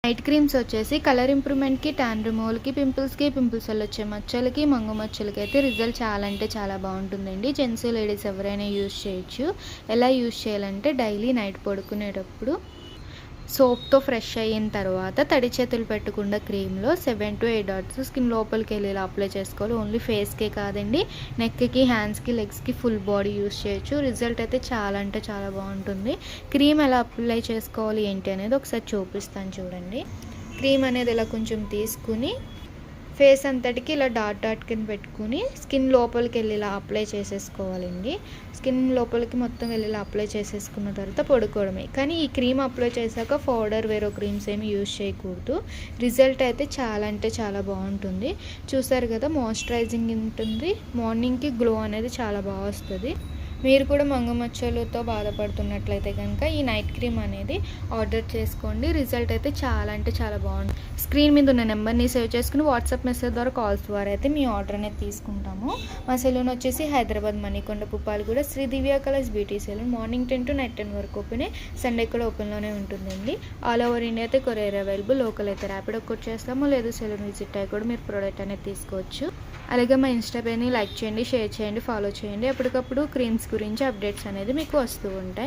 Night creams వచ్చేసి colour ఇంప్రూవ్మెంట్కి, tan రిమూవల్కి, pimples వల్ల వచ్చే మచ్చలకి, మంగు మచ్చలకి అయితే రిజల్ట్ చాలా అంటే చాలా బాగుంటుందండి. జెంట్స్ లేడీస్ ఎవరైనా యూజ్ చేయొచ్చు. ఎలా యూజ్ చేయాలంటే డైలీ నైట్ పడుకునేటప్పుడు సోప్తో ఫ్రెష్ అయిన తర్వాత తడి చేతులు పెట్టకుండా క్రీమ్లో 7 to 8 డాట్స్ స్కిన్ లోపలికి వెళ్ళేలా అప్లై చేసుకోవాలి. ఓన్లీ ఫేస్కే కాదండి, నెక్కి, హ్యాండ్స్కి, లెగ్స్కి, ఫుల్ బాడీ యూస్ చేయొచ్చు. రిజల్ట్ అయితే చాలా అంటే చాలా బాగుంటుంది. క్రీమ్ ఎలా అప్లై చేసుకోవాలి ఏంటి అనేది ఒకసారి చూపిస్తాను చూడండి. క్రీమ్ అనేది ఇలా కొంచెం తీసుకుని ఫేస్ అంతటికి ఇలా డాట్ కింద పెట్టుకుని స్కిన్ లోపలికి వెళ్ళి ఇలా అప్లై చేసేసుకోవాలండి. స్కిన్ లోపలికి మొత్తం వెళ్ళి అప్లై చేసేసుకున్న తర్వాత పడుకోవడమే. కానీ ఈ క్రీమ్ అప్లై చేశాక పౌడర్ వేరే క్రీమ్స్ ఏమి యూజ్ చేయకూడదు. రిజల్ట్ అయితే చాలా అంటే చాలా బాగుంటుంది. చూసారు కదా, మాయిశ్చరైజింగ్ ఉంటుంది. మార్నింగ్కి గ్లో అనేది చాలా బాగా వస్తుంది. మీరు కూడా మంగు మచ్చలతో బాధపడుతున్నట్లయితే కనుక ఈ నైట్ క్రీమ్ అనేది ఆర్డర్ చేసుకోండి. రిజల్ట్ అయితే చాలా అంటే చాలా బాగుంటుంది. స్క్రీన్ మీద ఉన్న నెంబర్ని సేవ్ చేసుకుని వాట్సాప్ మెసేజ్ ద్వారా, కాల్స్ ద్వారా అయితే మీ ఆర్డర్ అనేది తీసుకుంటాము. మా సెలూన్ వచ్చేసి Hyderabad Manikonda Puppalaguda Sri Divya colours beauty salon. Morning 10 to night 10 వరకు ఓపెన్, సండే కూడా ఓపెన్లోనే ఉంటుందండి. ఆల్ ఓవర్ ఇండియా అయితే కొరియర్ అవైలబుల్. లోకల్ అయితే ర్యాపిడో కొట్ చేస్తాము, లేదు సెలూన్ విజిట్ అయ్యి కూడా మీరు ప్రోడక్ట్ అనేది తీసుకోవచ్చు. అలాగే మా ఇన్స్టా పేజ్ని లైక్ చేయండి, షేర్ చేయండి, ఫాలో చేయండి. ఎప్పటికప్పుడు క్రీమ్స్ గురించి అప్డేట్స్ అనేది మీకు వస్తూ ఉంటాయి.